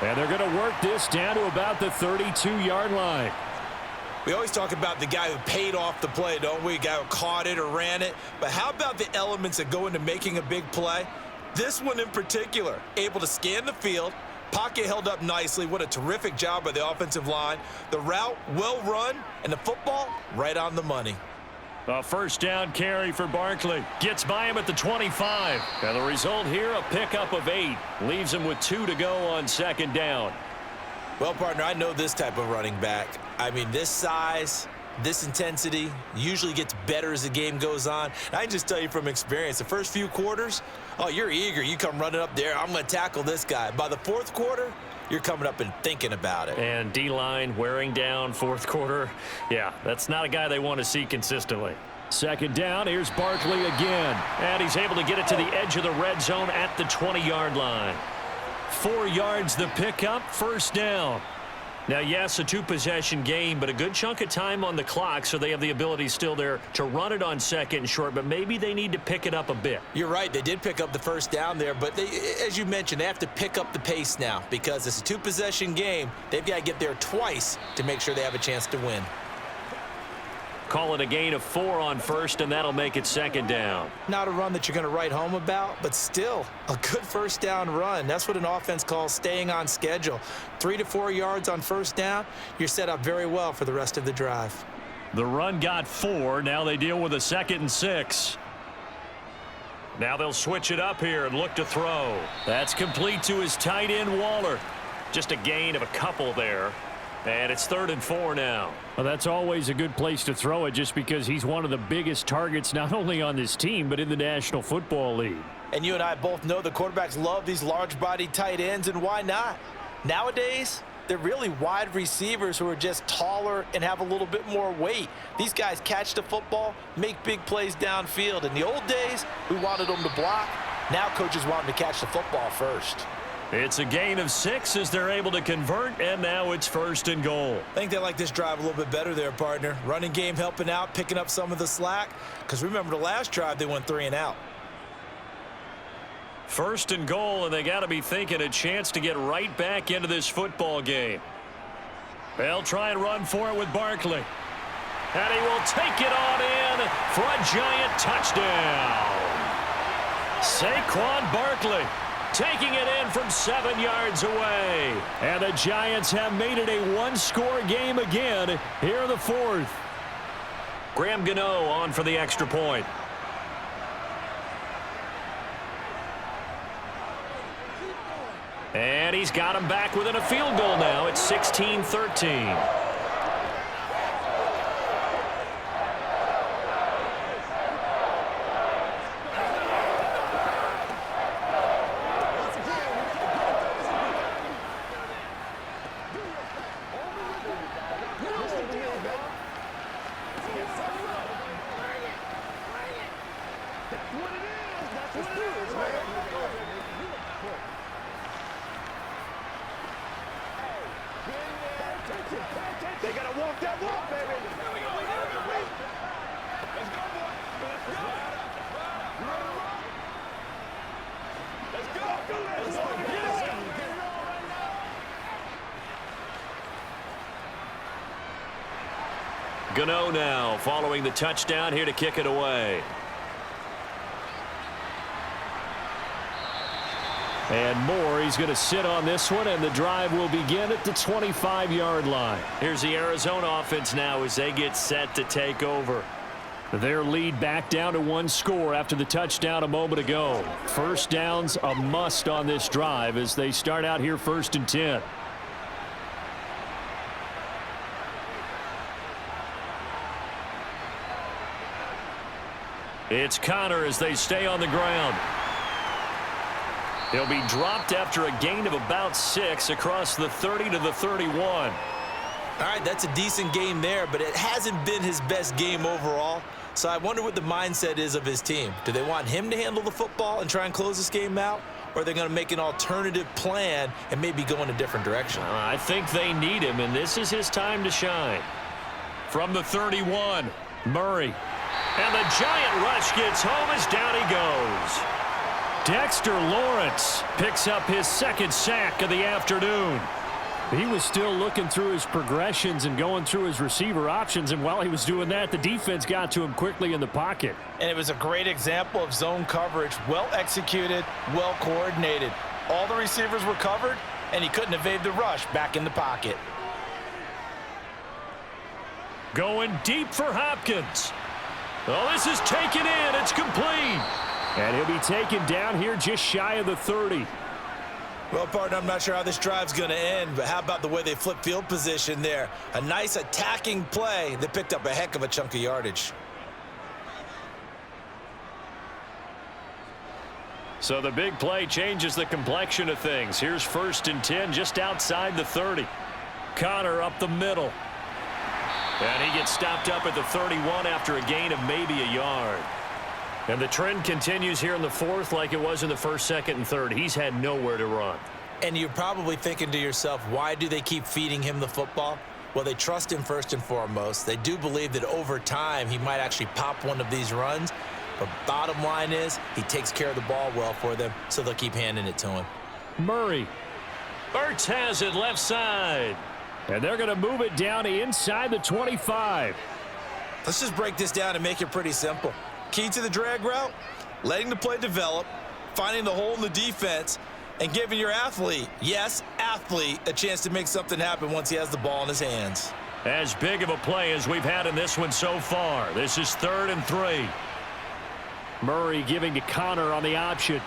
And they're going to work this down to about the 32-yard line. We always talk about the guy who paid off the play, don't we? The guy who caught it or ran it. But how about the elements that go into making a big play? This one in particular, able to scan the field, pocket held up nicely. What a terrific job by the offensive line. The route well run, and the football right on the money. A 1st down carry for Barkley. Gets by him at the 25. And the result here, a pickup of 8. Leaves him with 2 to go on 2nd down. Well, partner, I know this type of running back. I mean, this size, this intensity usually gets better as the game goes on. And I can just tell you from experience, the first few quarters, oh, you're eager. You come running up there. I'm going to tackle this guy. By the 4th quarter, you're coming up and thinking about it. And D-line wearing down 4th quarter. Yeah, that's not a guy they want to see consistently. 2nd down, here's Barkley again. And he's able to get it to the edge of the red zone at the 20-yard line. 4 yards the pickup, 1st down. Now, yes, a 2-possession game, but a good chunk of time on the clock, so they have the ability still there to run it on 2nd and short, but maybe they need to pick it up a bit. You're right. They did pick up the 1st down there, but they, as you mentioned, they have to pick up the pace now because it's a 2-possession game. They've got to get there twice to make sure they have a chance to win. Call it a gain of 4 on 1st, and that'll make it 2nd down. Not a run that you're going to write home about, but still a good 1st down run. That's what an offense calls staying on schedule. 3 to 4 yards on 1st down, you're set up very well for the rest of the drive. The run got 4. Now they deal with a 2nd and 6. Now they'll switch it up here and look to throw. That's complete to his tight end, Waller. Just a gain of a couple there. And it's 3rd and 4 now. Well, that's always a good place to throw it just because he's one of the biggest targets not only on this team but in the National Football League. And you and I both know the quarterbacks love these large-bodied tight ends, and why not? Nowadays, they're really wide receivers who are just taller and have a little bit more weight. These guys catch the football, make big plays downfield. In the old days, we wanted them to block. Now coaches want them to catch the football first. It's a gain of 6 as they're able to convert, and now it's 1st and goal. I think they like this drive a little bit better there, partner. Running game helping out, picking up some of the slack. Because remember the last drive, they went 3 and out. 1st and goal, and they got to be thinking a chance to get right back into this football game. They'll try and run for it with Barkley. And he will take it on in for a giant touchdown. Saquon Barkley taking it in from 7 yards away. And the Giants have made it a 1-score game again here in the 4th. Graham Gano on for the extra point. And he's got him back within a field goal now. It's 16-13. They gotta walk that walk, baby. Let's go, boy. Let's go. Let's go. Let's go. Gano now following the touchdown here to kick it away. And more, he's going to sit on this one, and the drive will begin at the 25-yard line. Here's the Arizona offense now as they get set to take over. Their lead back down to one score after the touchdown a moment ago. First down's a must on this drive as they start out here 1st and 10. It's Connor as they stay on the ground. He'll be dropped after a gain of about 6 across the 30 to the 31. All right, that's a decent game there, but it hasn't been his best game overall. So I wonder what the mindset is of his team. Do they want him to handle the football and try and close this game out? Or are they going to make an alternative plan and maybe go in a different direction? I think they need him, and this is his time to shine. From the 31, Murray. And the giant rush gets home as down he goes. Dexter Lawrence picks up his 2nd sack of the afternoon. He was still looking through his progressions and going through his receiver options, and while he was doing that, the defense got to him quickly in the pocket. And it was a great example of zone coverage, well executed, well coordinated. All the receivers were covered, and he couldn't evade the rush back in the pocket. Going deep for Hopkins. Oh, this is taken in. It's complete. And he'll be taken down here just shy of the 30. Well, partner, I'm not sure how this drive's going to end, but how about the way they flip field position there? A nice attacking play that picked up a heck of a chunk of yardage. So the big play changes the complexion of things. Here's 1st and 10 just outside the 30. Connor up the middle. And he gets stopped up at the 31 after a gain of maybe a yard. And the trend continues here in the 4th like it was in the 1st, 2nd, and 3rd. He's had nowhere to run. And you're probably thinking to yourself, why do they keep feeding him the football? Well, they trust him first and foremost. They do believe that over time he might actually pop one of these runs. But bottom line is he takes care of the ball well for them, so they'll keep handing it to him. Murray. Ertz has it left side. And they're going to move it down to inside the 25. Let's just break this down and make it pretty simple. Key to the drag route, letting the play develop, finding the hole in the defense, and giving your athlete, yes, athlete, a chance to make something happen once he has the ball in his hands. As big of a play as we've had in this one so far. This is 3rd and 3. Murray giving to Connor on the option.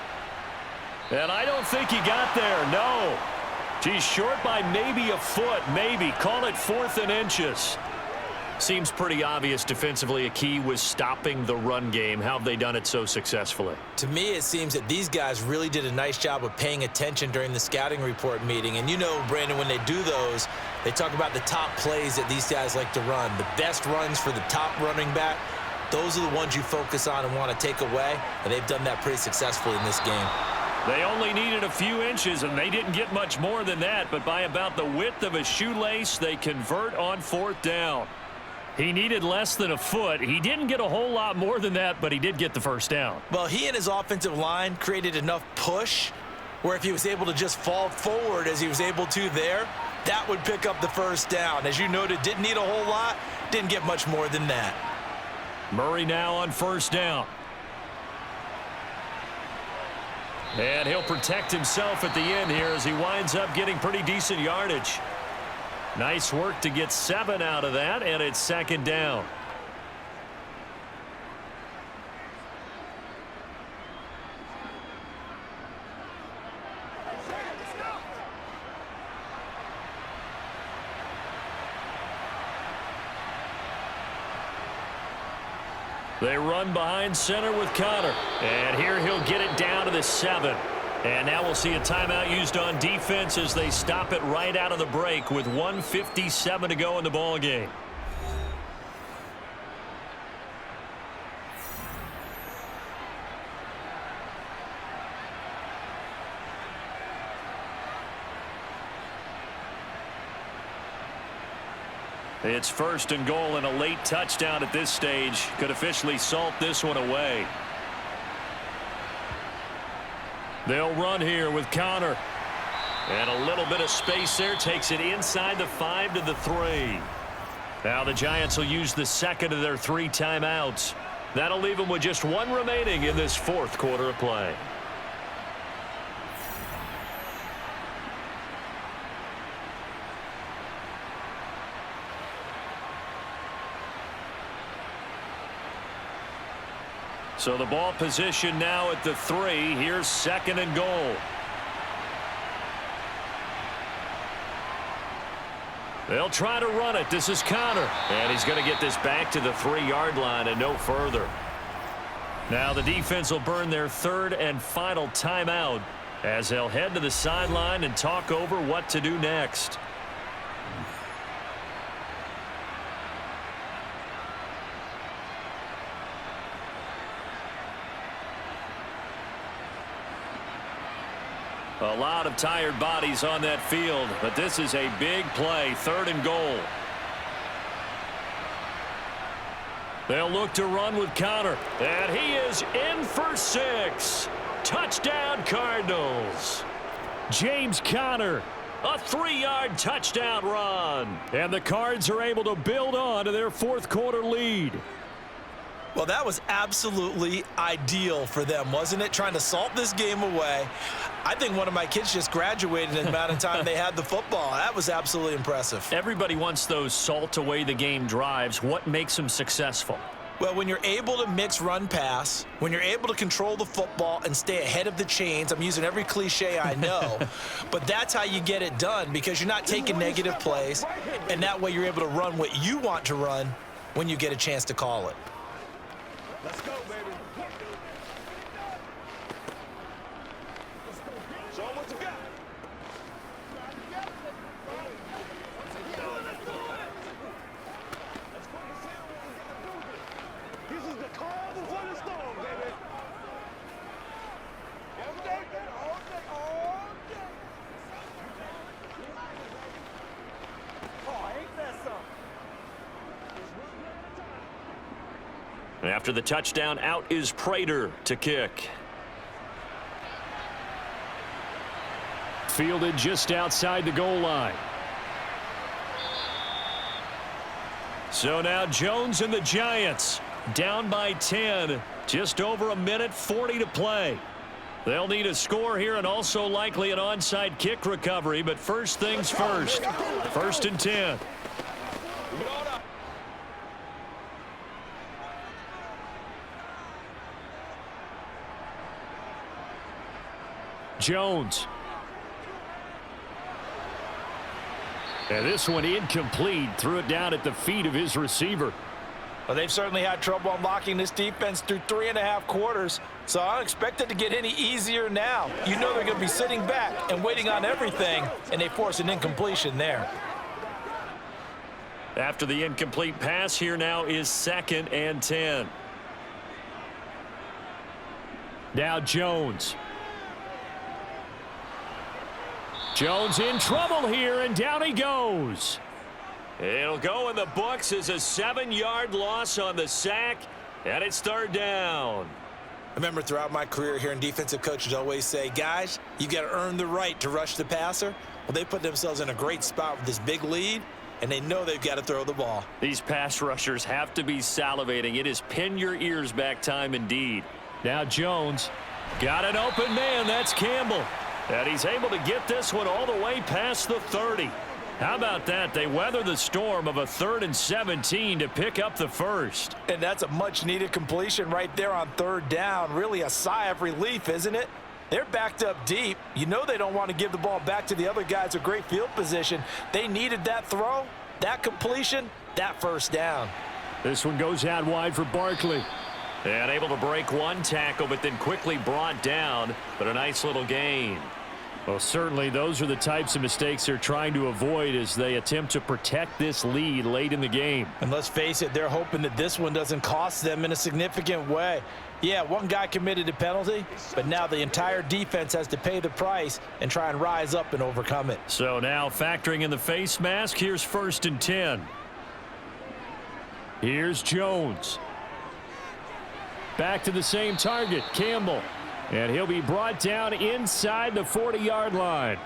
And I don't think he got there, no. He's short by maybe a foot, maybe. Call it 4th and inches. Seems pretty obvious defensively a key was stopping the run game. How have they done it so successfully? To me, it seems that these guys really did a nice job of paying attention during the scouting report meeting. And you know, Brandon, when they do those, they talk about the top plays that these guys like to run. The best runs for the top running back, those are the ones you focus on and want to take away. And they've done that pretty successfully in this game. They only needed a few inches, and they didn't get much more than that. But by about the width of a shoelace, they convert on 4th down. He needed less than a foot. He didn't get a whole lot more than that, but he did get the 1st down. Well, he and his offensive line created enough push where if he was able to just fall forward as he was able to there, that would pick up the 1st down. As you noted, didn't need a whole lot, didn't get much more than that. Murray now on 1st down. And he'll protect himself at the end here as he winds up getting pretty decent yardage. Nice work to get 7 out of that, and it's 2nd down. They run behind center with Connor. And here he'll get it down to the 7. And now we'll see a timeout used on defense as they stop it right out of the break with 1:57 to go in the ball game. It's 1st and goal, and a late touchdown at this stage could officially salt this one away. They'll run here with Connor. And a little bit of space there takes it inside the 5 to the 3. Now the Giants will use the 2nd of their 3 timeouts. That'll leave them with just 1 remaining in this 4th quarter of play. So the ball position now at the 3. Here's 2nd and goal. They'll try to run it. This is Connor. And he's going to get this back to the 3-yard line and no further. Now the defense will burn their 3rd and final timeout as they'll head to the sideline and talk over what to do next. A lot of tired bodies on that field, but this is a big play, 3rd and goal. They'll look to run with Connor, and he is in for 6. Touchdown, Cardinals. James Conner, a 3-yard touchdown run. And the Cards are able to build on to their 4th quarter lead. Well, that was absolutely ideal for them, wasn't it? Trying to salt this game away. I think one of my kids just graduated in the amount of time they had the football. That was absolutely impressive. Everybody wants those salt away the game drives. What makes them successful? Well, when you're able to mix run-pass, when you're able to control the football and stay ahead of the chains, I'm using every cliche I know, but that's how you get it done because you're not taking negative plays, and that way you're able to run what you want to run when you get a chance to call it. Let's go, baby. Show 'em what you got. This is the calm before the storm, baby. All day, all day, all day. Oh, ain't that something? After the touchdown, out is Prater to kick. Fielded just outside the goal line. So now Jones and the Giants down by 10. Just over a minute, 40 to play. They'll need a score here and also likely an onside kick recovery, but first things first. 1st and 10. Jones. And this one incomplete. Threw it down at the feet of his receiver. Well, they've certainly had trouble unlocking this defense through 3.5 quarters, so I don't expect it to get any easier now. You know they're going to be sitting back and waiting on everything, and they force an incompletion there. After the incomplete pass, here now is 2nd and 10. Now Jones. Jones in trouble here, and down he goes. It'll go in the books as a 7-yard loss on the sack, and it's 3rd down. I remember throughout my career hearing defensive coaches always say, guys, you got to earn the right to rush the passer. Well, they put themselves in a great spot with this big lead, and they know they've got to throw the ball. These pass rushers have to be salivating. It is pin your ears back time indeed. Now Jones. Got an open man. That's Campbell. And he's able to get this one all the way past the 30. How about that? They weather the storm of a 3rd and 17 to pick up the first. And that's a much-needed completion right there on 3rd down. Really a sigh of relief, isn't it? They're backed up deep. You know they don't want to give the ball back to the other guys with great field position. They needed that throw, that completion, that 1st down. This one goes out wide for Barkley. And able to break one tackle, but then quickly brought down. But a nice little gain. Well, certainly those are the types of mistakes they're trying to avoid as they attempt to protect this lead late in the game. And let's face it, they're hoping that this one doesn't cost them in a significant way. Yeah, one guy committed a penalty, but now the entire defense has to pay the price and try and rise up and overcome it. So now factoring in the face mask, here's 1st and 10. Here's Jones. Back to the same target, Campbell. And he'll be brought down inside the 40-yard line.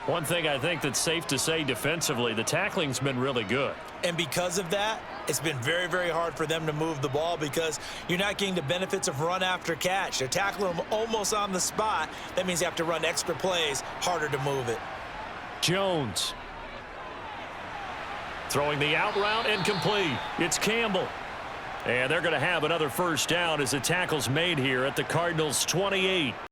One thing I think that's safe to say defensively, the tackling's been really good. And because of that, it's been very, very hard for them to move the ball because you're not getting the benefits of run after catch. They're tackling them almost on the spot. That means you have to run extra plays, harder to move it. Jones. Throwing the out route incomplete. It's Campbell. And they're going to have another first down as the tackle's made here at the Cardinals' 28.